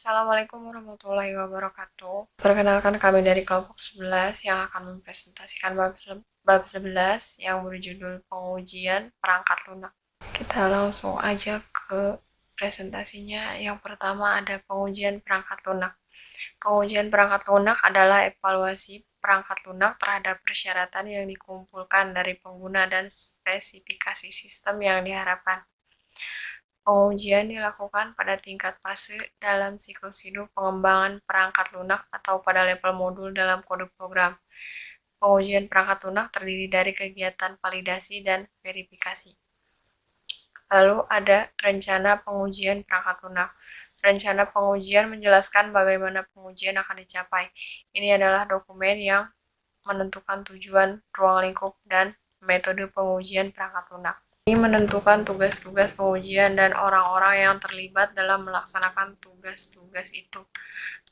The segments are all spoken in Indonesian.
Assalamualaikum warahmatullahi wabarakatuh. Perkenalkan kami dari kelompok 11 yang akan mempresentasikan bab 11 yang berjudul pengujian perangkat lunak. Kita langsung aja ke presentasinya. Yang pertama ada pengujian perangkat lunak. Pengujian perangkat lunak adalah evaluasi perangkat lunak terhadap persyaratan yang dikumpulkan dari pengguna dan spesifikasi sistem yang diharapkan. Pengujian dilakukan pada tingkat fase dalam siklus hidup pengembangan perangkat lunak atau pada level modul dalam kode program. Pengujian perangkat lunak terdiri dari kegiatan validasi dan verifikasi. Lalu ada rencana pengujian perangkat lunak. Rencana pengujian menjelaskan bagaimana pengujian akan dicapai. Ini adalah dokumen yang menentukan tujuan, ruang lingkup, dan metode pengujian perangkat lunak. Ini menentukan tugas-tugas pengujian dan orang-orang yang terlibat dalam melaksanakan tugas-tugas itu,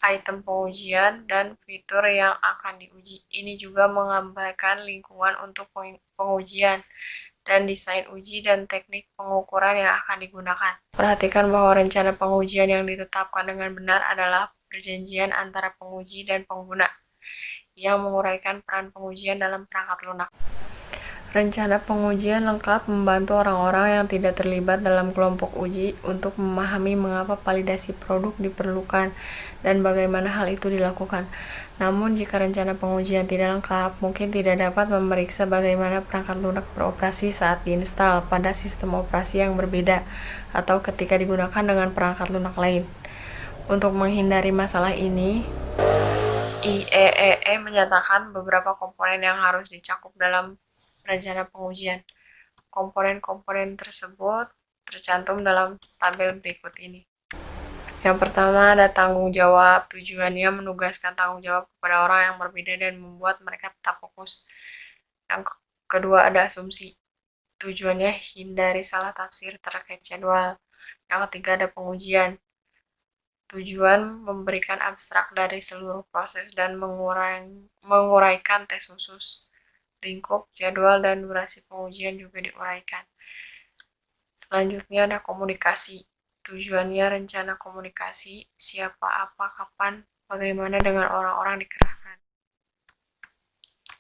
item pengujian, dan fitur yang akan diuji. Ini juga menggambarkan lingkungan untuk pengujian dan desain uji dan teknik pengukuran yang akan digunakan. Perhatikan bahwa rencana pengujian yang ditetapkan dengan benar adalah perjanjian antara penguji dan pengguna yang menguraikan peran pengujian dalam perangkat lunak. Rencana pengujian lengkap membantu orang-orang yang tidak terlibat dalam kelompok uji untuk memahami mengapa validasi produk diperlukan dan bagaimana hal itu dilakukan. Namun, jika rencana pengujian tidak lengkap, mungkin tidak dapat memeriksa bagaimana perangkat lunak beroperasi saat diinstal pada sistem operasi yang berbeda atau ketika digunakan dengan perangkat lunak lain. Untuk menghindari masalah ini, IEEE menyatakan beberapa komponen yang harus dicakup dalam rencana pengujian. Komponen-komponen tersebut tercantum dalam tabel berikut ini. Yang pertama ada tanggung jawab. Tujuannya menugaskan tanggung jawab kepada orang yang berbeda dan membuat mereka tetap fokus. Yang kedua ada asumsi. Tujuannya hindari salah tafsir terkait jadwal. Yang ketiga ada pengujian. Tujuan memberikan abstrak dari seluruh proses dan menguraikan tes khusus. Lingkup, jadwal, dan durasi pengujian juga diuraikan. Selanjutnya ada komunikasi. Tujuannya rencana komunikasi, siapa, apa, kapan, bagaimana dengan orang-orang dikerahkan.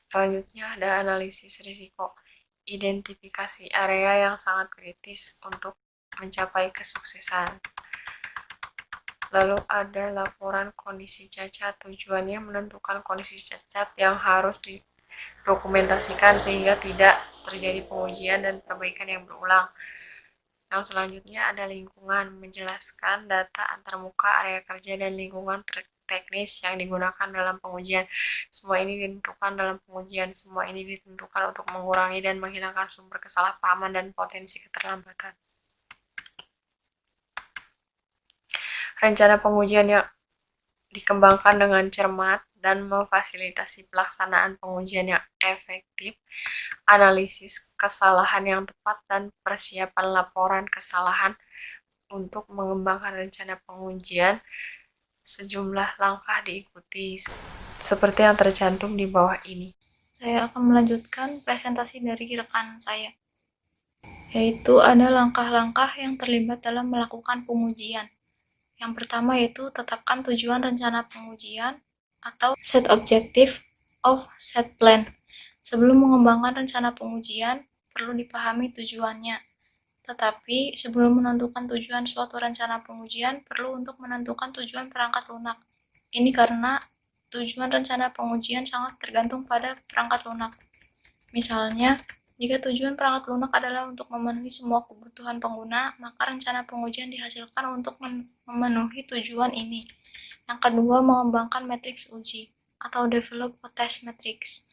Selanjutnya ada analisis risiko. Identifikasi area yang sangat kritis untuk mencapai kesuksesan. Lalu ada laporan kondisi cacat. Tujuannya menentukan kondisi cacat yang harus dokumentasikan sehingga tidak terjadi pengujian dan perbaikan yang berulang. Yang selanjutnya ada lingkungan, menjelaskan data antarmuka, area kerja, dan lingkungan teknis yang digunakan dalam pengujian. Semua ini ditentukan dalam pengujian. Semua ini ditentukan untuk mengurangi dan menghilangkan sumber kesalahpahaman dan potensi keterlambatan. Rencana pengujian yang dikembangkan dengan cermat dan memfasilitasi pelaksanaan pengujian yang efektif, analisis kesalahan yang tepat, dan persiapan laporan kesalahan. Untuk mengembangkan rencana pengujian, sejumlah langkah diikuti seperti yang tercantum di bawah ini. Saya akan melanjutkan presentasi dari rekan saya, yaitu ada langkah-langkah yang terlibat dalam melakukan pengujian. Yang pertama yaitu tetapkan tujuan rencana pengujian atau set objective of set plan. Sebelum mengembangkan rencana pengujian, perlu dipahami tujuannya. Tetapi sebelum menentukan tujuan suatu rencana pengujian, perlu untuk menentukan tujuan perangkat lunak. Ini karena tujuan rencana pengujian sangat tergantung pada perangkat lunak. Misalnya, jika tujuan perangkat lunak adalah untuk memenuhi semua kebutuhan pengguna, maka rencana pengujian dihasilkan untuk memenuhi tujuan ini. Yang kedua, mengembangkan matriks uji atau develop a test matrix.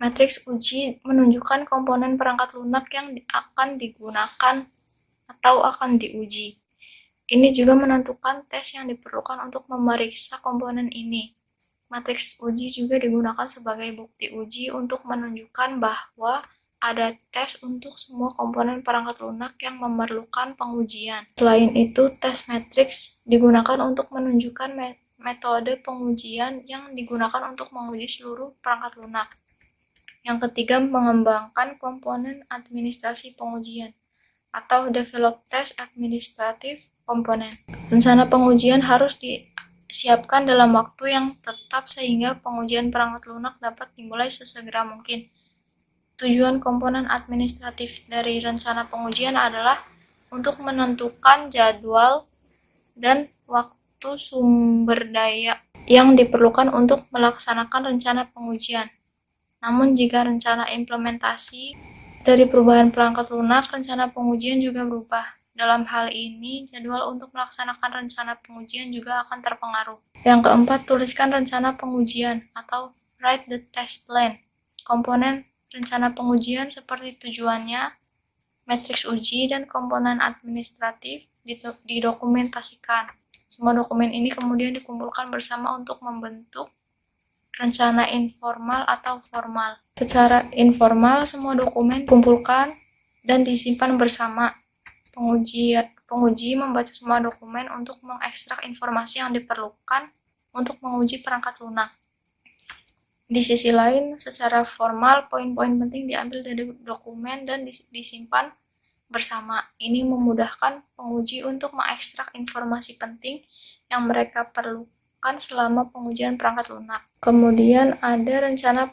Matriks uji menunjukkan komponen perangkat lunak yang akan digunakan atau akan diuji. Ini juga menentukan tes yang diperlukan untuk memeriksa komponen ini. Matriks uji juga digunakan sebagai bukti uji untuk menunjukkan bahwa ada tes untuk semua komponen perangkat lunak yang memerlukan pengujian. Selain itu, tes matriks digunakan untuk menunjukkan metode pengujian yang digunakan untuk menguji seluruh perangkat lunak. Yang ketiga, mengembangkan komponen administrasi pengujian. atau Develop Test Administrative Component. Rencana pengujian harus disiapkan dalam waktu yang tetap sehingga pengujian perangkat lunak dapat dimulai sesegera mungkin. Tujuan komponen administratif dari rencana pengujian adalah untuk menentukan jadwal dan waktu sumber daya yang diperlukan untuk melaksanakan rencana pengujian. Namun jika rencana implementasi dari perubahan perangkat lunak, rencana pengujian juga berubah. Dalam hal ini, jadwal untuk melaksanakan rencana pengujian juga akan terpengaruh. Yang keempat, tuliskan rencana pengujian atau write the test plan. Komponen rencana pengujian seperti tujuannya, matriks uji, dan komponen administratif didokumentasikan. Semua dokumen ini kemudian dikumpulkan bersama untuk membentuk rencana informal atau formal. Secara informal, semua dokumen dikumpulkan dan disimpan bersama. Penguji membaca semua dokumen untuk mengekstrak informasi yang diperlukan untuk menguji perangkat lunak. Di sisi lain, secara formal, poin-poin penting diambil dari dokumen dan disimpan bersama. Ini memudahkan penguji untuk mengekstrak informasi penting yang mereka perlukan selama pengujian perangkat lunak. Kemudian ada rencana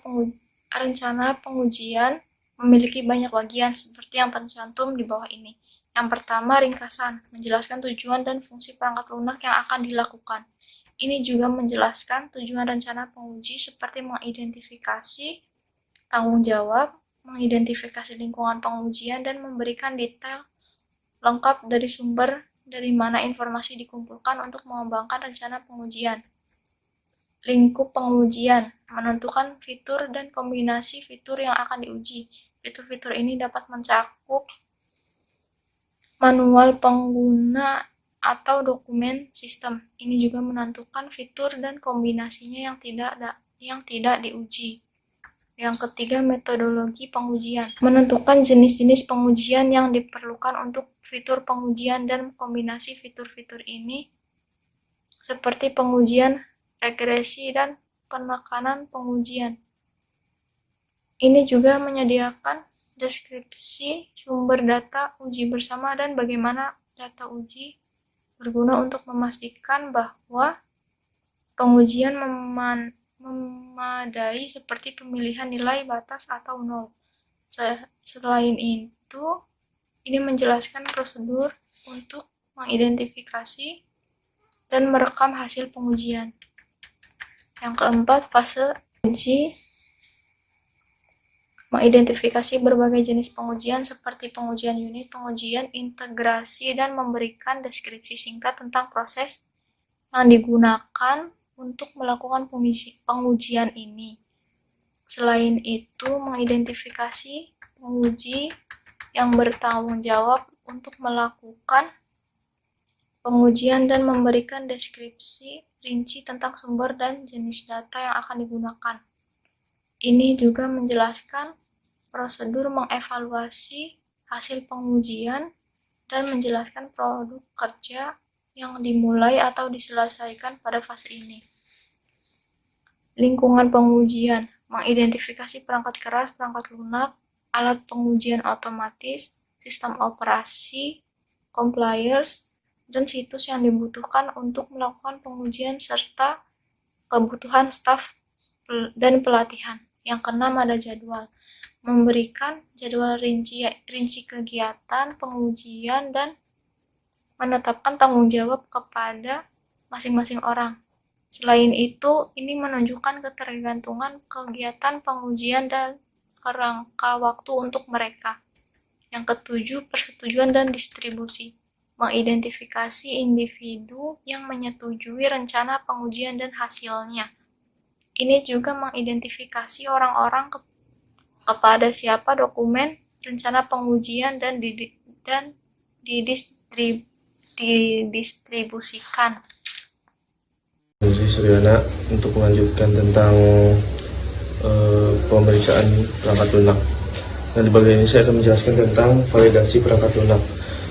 pengujian memiliki banyak bagian seperti yang tercantum di bawah ini. Yang pertama, ringkasan, menjelaskan tujuan dan fungsi perangkat lunak yang akan dilakukan. Ini juga menjelaskan tujuan rencana penguji seperti mengidentifikasi tanggung jawab, mengidentifikasi lingkungan pengujian, dan memberikan detail lengkap dari sumber dari mana informasi dikumpulkan untuk mengembangkan rencana pengujian. Lingkup pengujian, menentukan fitur dan kombinasi fitur yang akan diuji. Fitur-fitur ini dapat mencakup manual pengguna atau dokumen sistem. Ini juga menentukan fitur dan kombinasinya yang tidak diuji. Yang ketiga, metodologi pengujian. Menentukan jenis-jenis pengujian yang diperlukan untuk fitur pengujian dan kombinasi fitur-fitur ini seperti pengujian regresi dan penekanan pengujian. Ini juga menyediakan deskripsi sumber data uji bersama dan bagaimana data uji berguna untuk memastikan bahwa pengujian memadai seperti pemilihan nilai batas atau nol. Selain itu, ini menjelaskan prosedur untuk mengidentifikasi dan merekam hasil pengujian. Yang keempat, fase uji, mengidentifikasi berbagai jenis pengujian seperti pengujian unit, pengujian integrasi, dan memberikan deskripsi singkat tentang proses yang digunakan untuk melakukan pengujian ini. Selain itu, mengidentifikasi penguji yang bertanggung jawab untuk melakukan pengujian dan memberikan deskripsi rinci tentang sumber dan jenis data yang akan digunakan. Ini juga menjelaskan prosedur mengevaluasi hasil pengujian dan menjelaskan produk kerja yang dimulai atau diselesaikan pada fase ini. Lingkungan pengujian, mengidentifikasi perangkat keras, perangkat lunak, alat pengujian otomatis, sistem operasi, compliers, dan situs yang dibutuhkan untuk melakukan pengujian serta kebutuhan staf dan pelatihan. Yang keenam, ada jadwal, memberikan jadwal rinci kegiatan pengujian dan menetapkan tanggung jawab kepada masing-masing orang. Selain itu, ini menunjukkan ketergantungan kegiatan pengujian dan kerangka waktu untuk mereka. Yang ketujuh, persetujuan dan distribusi, mengidentifikasi individu yang menyetujui rencana pengujian dan hasilnya. Ini juga mengidentifikasi orang-orang kepada siapa dokumen rencana pengujian dan didistribusikan. Jadi Suryana untuk melanjutkan tentang pemeriksaan perangkat lunak. Nah, di bagian ini saya akan menjelaskan tentang validasi perangkat lunak.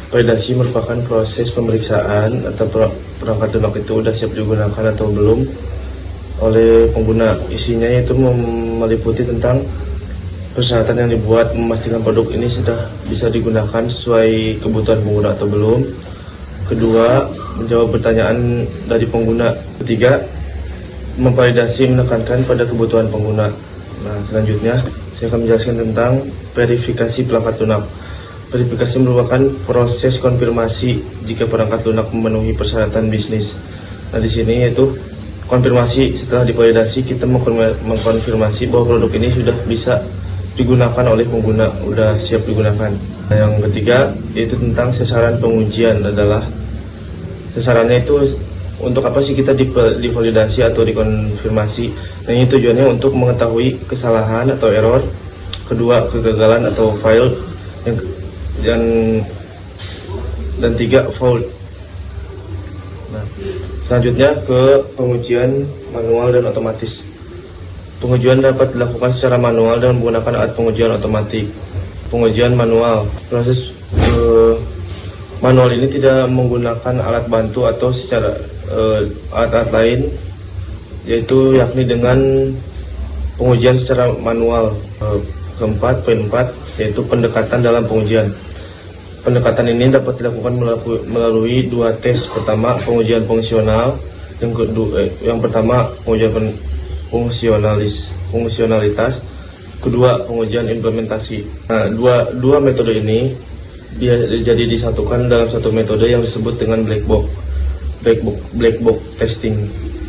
Validasi merupakan proses pemeriksaan atau perangkat lunak itu sudah siap digunakan atau belum oleh pengguna. Isinya itu meliputi tentang persyaratan yang dibuat, memastikan produk ini sudah bisa digunakan sesuai kebutuhan pengguna atau belum. Kedua, menjawab pertanyaan dari pengguna. Ketiga, memvalidasi, menekankan pada kebutuhan pengguna. Nah, selanjutnya saya akan menjelaskan tentang verifikasi perangkat lunak. Verifikasi merupakan proses konfirmasi jika perangkat lunak memenuhi persyaratan bisnis. Nah, di sini yaitu konfirmasi. Setelah divalidasi, kita mengkonfirmasi bahwa produk ini sudah bisa digunakan oleh pengguna, sudah siap digunakan. Nah, yang ketiga yaitu tentang sasaran pengujian. Adalah sasarannya itu untuk apa sih kita divalidasi atau dikonfirmasi. Nah, ini tujuannya untuk mengetahui kesalahan atau error. Kedua, kegagalan atau fail. Dan tiga, fault. Nah, selanjutnya ke pengujian manual dan otomatis. Pengujian dapat dilakukan secara manual dengan menggunakan alat pengujian otomatis. Pengujian manual, proses manual ini tidak menggunakan alat bantu atau secara alat-alat lain, yaitu yakni dengan pengujian secara manual. Keempat, poin 4, yaitu pendekatan dalam pengujian. Pendekatan ini dapat dilakukan melalui dua tes. Pertama, pengujian fungsional. Yang pertama, pengujian fungsionalitas. Kedua, pengujian implementasi. Nah, dua metode ini jadi disatukan dalam satu metode yang disebut dengan black box testing.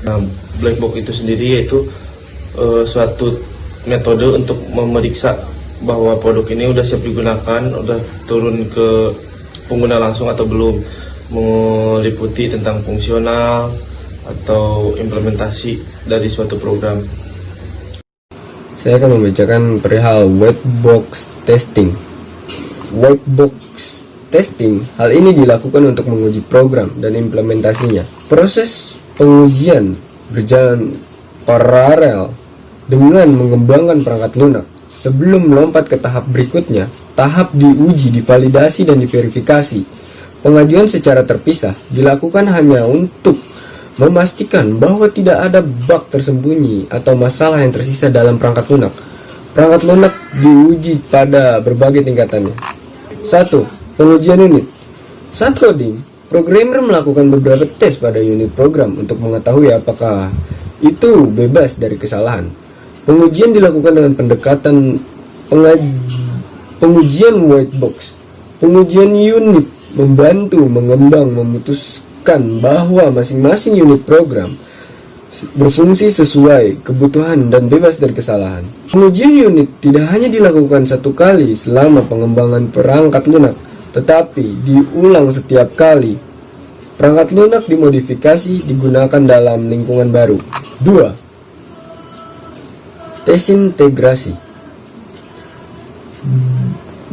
Nah, black box itu sendiri yaitu suatu metode untuk memeriksa bahwa produk ini udah siap digunakan, udah turun ke pengguna langsung atau belum, meliputi tentang fungsional atau implementasi dari suatu program. Saya akan membacakan perihal white box testing. White box testing, hal ini dilakukan untuk menguji program dan implementasinya. Proses pengujian berjalan paralel dengan mengembangkan perangkat lunak. Sebelum melompat ke tahap berikutnya, tahap diuji, divalidasi, dan diverifikasi. Pengajuan secara terpisah dilakukan hanya untuk memastikan bahwa tidak ada bug tersembunyi atau masalah yang tersisa dalam perangkat lunak. Perangkat lunak diuji pada berbagai tingkatannya. 1. Pengujian unit. Saat coding, programmer melakukan beberapa tes pada unit program untuk mengetahui apakah itu bebas dari kesalahan. Pengujian dilakukan dengan pendekatan pengujian white box. Pengujian unit membantu memutuskan bahwa masing-masing unit program berfungsi sesuai kebutuhan dan bebas dari kesalahan. Pengujian unit tidak hanya dilakukan satu kali selama pengembangan perangkat lunak, tetapi diulang setiap kali perangkat lunak dimodifikasi digunakan dalam lingkungan baru. 2. Desintegrasi.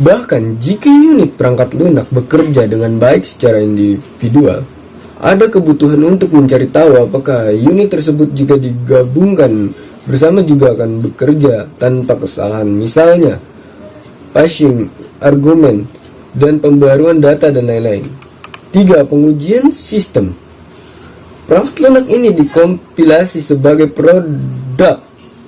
Bahkan jika unit perangkat lunak bekerja dengan baik secara individual, ada kebutuhan untuk mencari tahu apakah unit tersebut jika digabungkan bersama juga akan bekerja tanpa kesalahan, misalnya patching, argumen, dan pembaruan data dan lain-lain. 3. Pengujian sistem. Perangkat lunak ini dikompilasi sebagai produk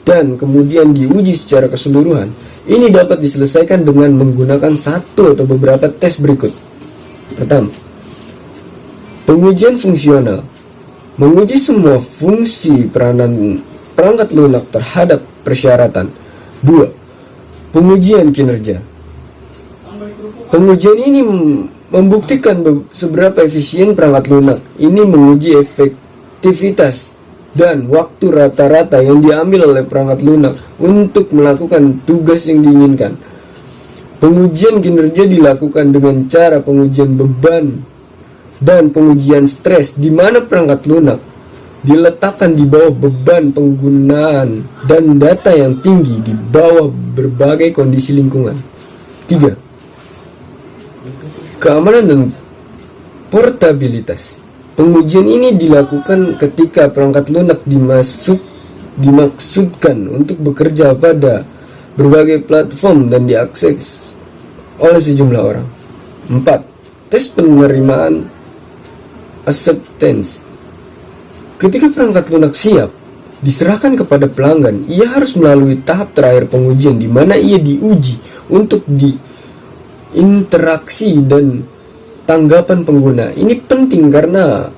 dan kemudian diuji secara keseluruhan. Ini dapat diselesaikan dengan menggunakan satu atau beberapa tes berikut. Pertama, pengujian fungsional. Menguji semua fungsi peranan perangkat lunak terhadap persyaratan. 2. Pengujian kinerja. Pengujian ini membuktikan seberapa efisien perangkat lunak. Ini menguji efektivitas dan waktu rata-rata yang diambil oleh perangkat lunak untuk melakukan tugas yang diinginkan. Pengujian kinerja dilakukan dengan cara pengujian beban dan pengujian stres, di mana perangkat lunak diletakkan di bawah beban penggunaan dan data yang tinggi di bawah berbagai kondisi lingkungan. 3. Keamanan dan portabilitas. Pengujian ini dilakukan ketika perangkat lunak dimaksudkan untuk bekerja pada berbagai platform dan diakses oleh sejumlah orang. 4. Tes penerimaan acceptance. Ketika perangkat lunak siap, diserahkan kepada pelanggan, ia harus melalui tahap terakhir pengujian di mana ia diuji untuk diinteraksi dan tanggapan pengguna. Ini penting karena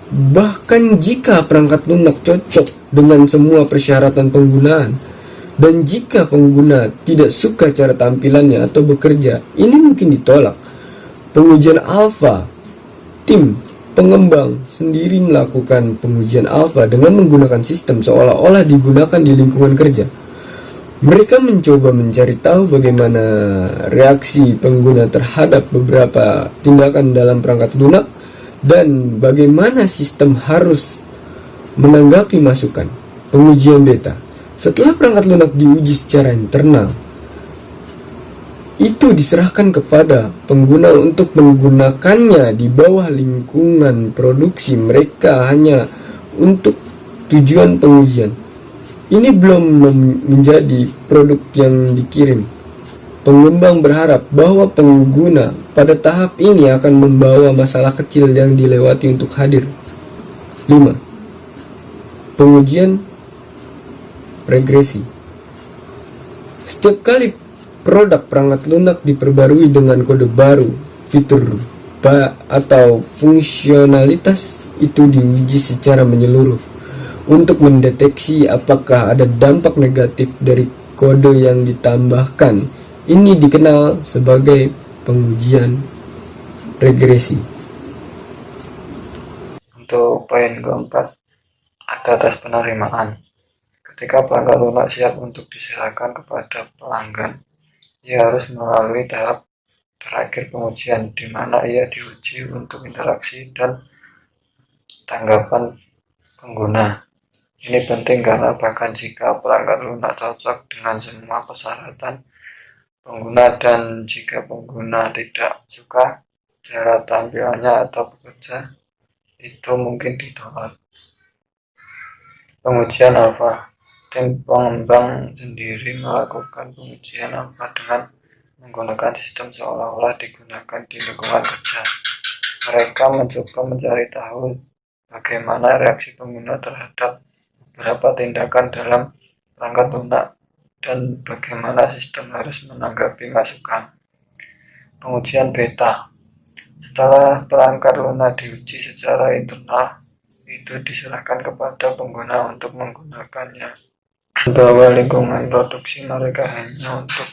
bahkan jika perangkat lunak cocok dengan semua persyaratan penggunaan, dan jika pengguna tidak suka cara tampilannya atau bekerja, ini mungkin ditolak. Pengujian alfa, tim pengembang sendiri melakukan pengujian alfa dengan menggunakan sistem seolah-olah digunakan di lingkungan kerja. Mereka mencoba mencari tahu bagaimana reaksi pengguna terhadap beberapa tindakan dalam perangkat lunak dan bagaimana sistem harus menanggapi masukan. Pengujian beta. Setelah perangkat lunak diuji secara internal, itu diserahkan kepada pengguna untuk menggunakannya di bawah lingkungan produksi mereka hanya untuk tujuan pengujian. Ini belum menjadi produk yang dikirim. Pengembang berharap bahwa pengguna pada tahap ini akan membawa masalah kecil yang dilewati untuk hadir. 5. Pengujian regresi. Setiap kali produk perangkat lunak diperbarui dengan kode baru, fitur atau fungsionalitas itu diuji secara menyeluruh untuk mendeteksi apakah ada dampak negatif dari kode yang ditambahkan. Ini dikenal sebagai pengujian regresi. Untuk poin keempat, ada tes penerimaan. Ketika perangkat lunak siap untuk diserahkan kepada pelanggan, ia harus melalui tahap terakhir pengujian, di mana ia diuji untuk interaksi dan tanggapan pengguna. Ini penting karena bahkan jika perangkat lunak cocok dengan semua persyaratan pengguna dan jika pengguna tidak suka cara tampilannya atau bekerja, itu mungkin ditolak. Pengujian alfa. Tim pengembang sendiri melakukan pengujian alfa dengan menggunakan sistem seolah-olah digunakan di lingkungan kerja. Mereka mencoba mencari tahu bagaimana reaksi pengguna terhadap beberapa tindakan dalam perangkat lunak dan bagaimana sistem harus menanggapi masukan. Pengujian beta. Setelah perangkat lunak diuji secara internal, itu diserahkan kepada pengguna untuk menggunakannya bahwa lingkungan produksi mereka hanya untuk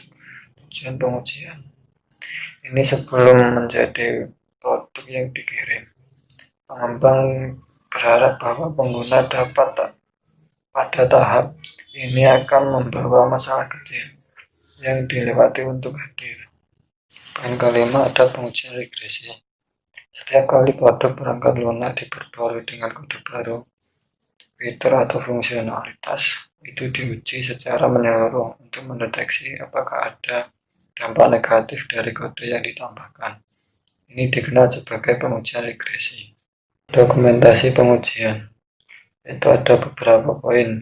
tujuan pengujian. Ini sebelum menjadi produk yang dikirim. Pengembang berharap bahwa pengguna dapat pada tahap ini akan membawa masalah kecil yang dilewati untuk hadir. Poin kelima, ada pengujian regresi. Setiap kali produk perangkat lunak diperbarui dengan kode baru, fitur atau fungsionalitas, itu diuji secara menyeluruh untuk mendeteksi apakah ada dampak negatif dari kode yang ditambahkan. Ini dikenal sebagai pengujian regresi. Dokumentasi pengujian. Itu ada beberapa poin.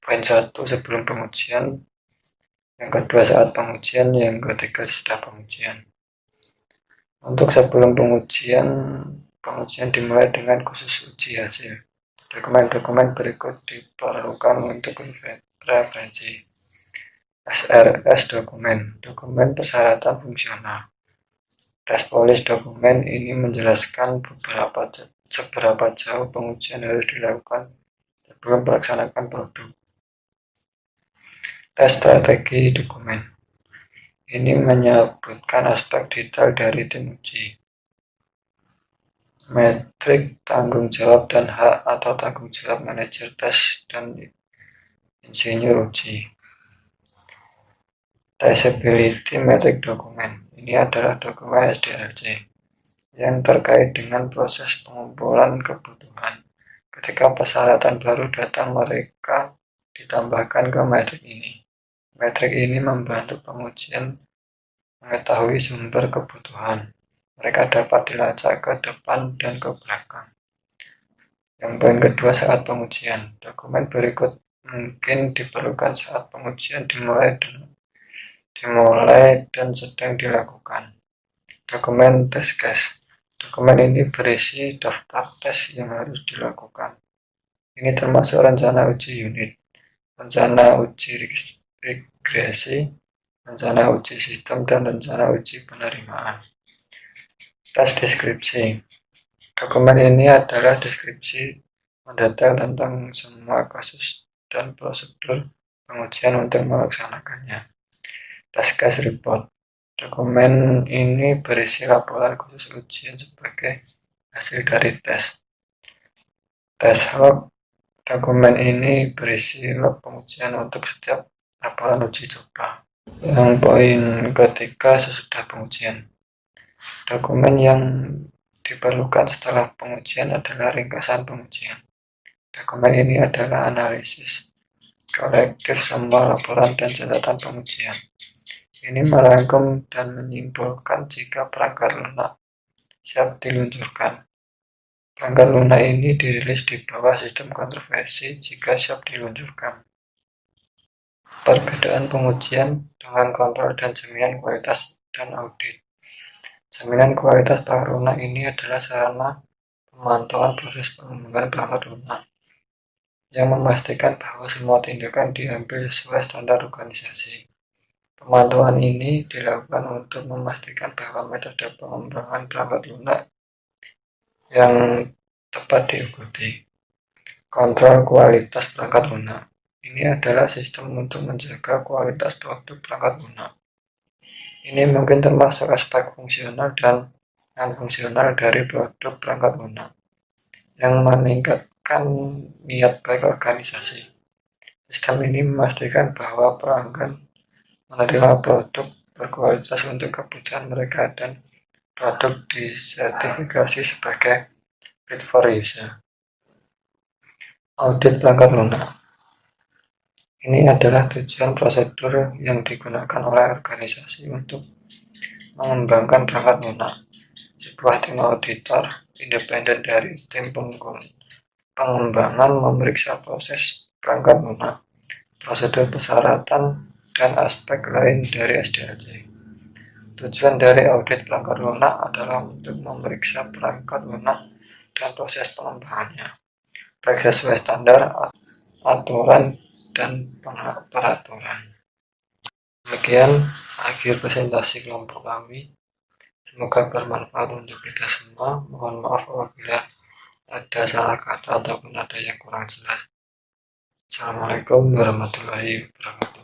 Poin 1 sebelum pengujian, yang kedua saat pengujian, yang ketiga setelah pengujian. Untuk sebelum pengujian dimulai dengan khusus uji hasil. Dokumen-dokumen berikut diperlukan untuk referensi. SRS dokumen persyaratan fungsional. Respolis dokumen ini menjelaskan seberapa jauh pengujian harus dilakukan sebelum melaksanakan produk. Tes strategi dokumen. Ini menyebutkan aspek detail dari tim uji. Metrik tanggung jawab dan hak atau tanggung jawab manajer tes dan insinyur uji. Traceability metrik dokumen. Ini adalah dokumen SDLC yang terkait dengan proses pengumpulan kebutuhan. Ketika persyaratan baru datang, mereka ditambahkan ke metrik ini. Metrik ini membantu pengujian mengetahui sumber kebutuhan. Mereka dapat dilacak ke depan dan ke belakang. Yang poin kedua, saat pengujian. Dokumen berikut mungkin diperlukan saat pengujian dimulai dan sedang dilakukan. Dokumen test case. Dokumen ini berisi daftar tes yang harus dilakukan. Ini termasuk rencana uji unit, rencana uji regresi, rencana uji sistem, dan rencana uji penerimaan. Tes deskripsi. Dokumen ini adalah deskripsi mendetail tentang semua kasus dan prosedur pengujian untuk melaksanakannya. Tes case report. Dokumen ini berisi laporan khusus ujian sebagai hasil dari tes. Tes log. Dokumen ini berisi log pengujian untuk setiap laporan uji coba. Yang poin ketiga sesudah pengujian. Dokumen yang diperlukan setelah pengujian adalah ringkasan pengujian. Dokumen ini adalah analisis kolektif semua laporan dan catatan pengujian. Ini merangkum dan menyimpulkan jika perangkat lunak siap diluncurkan. Perangkat lunak ini dirilis di bawah sistem kontroversi jika siap diluncurkan. Perbedaan pengujian dengan kontrol dan jaminan kualitas dan audit. Jaminan kualitas perangkat lunak ini adalah sarana pemantauan proses pengembangan perangkat lunak yang memastikan bahwa semua tindakan diambil sesuai standar organisasi. Pemantauan ini dilakukan untuk memastikan bahwa metode pengembangan perangkat lunak yang tepat diikuti. Kontrol kualitas perangkat lunak. Ini adalah sistem untuk menjaga kualitas produk perangkat lunak. Ini mungkin termasuk aspek fungsional dan non-fungsional dari produk perangkat lunak yang meningkatkan niat baik organisasi. Sistem ini memastikan bahwa pelanggan menerima produk berkualitas untuk kebutuhan mereka dan produk disertifikasi sebagai fit for use. Audit perangkat lunak. Ini adalah tujuan prosedur yang digunakan oleh organisasi untuk mengembangkan perangkat lunak. Sebuah tim auditor independen dari tim pengembangan memeriksa proses perangkat lunak, prosedur persyaratan, dan aspek lain dari SDLC. Tujuan dari audit perangkat lunak adalah untuk memeriksa perangkat lunak dan proses pengembangannya, baik sesuai standar, aturan, dan peraturan. Demikian akhir presentasi kelompok kami. Semoga bermanfaat untuk kita semua. Mohon maaf apabila ada salah kata ataupun ada yang kurang jelas. Assalamualaikum warahmatullahi wabarakatuh.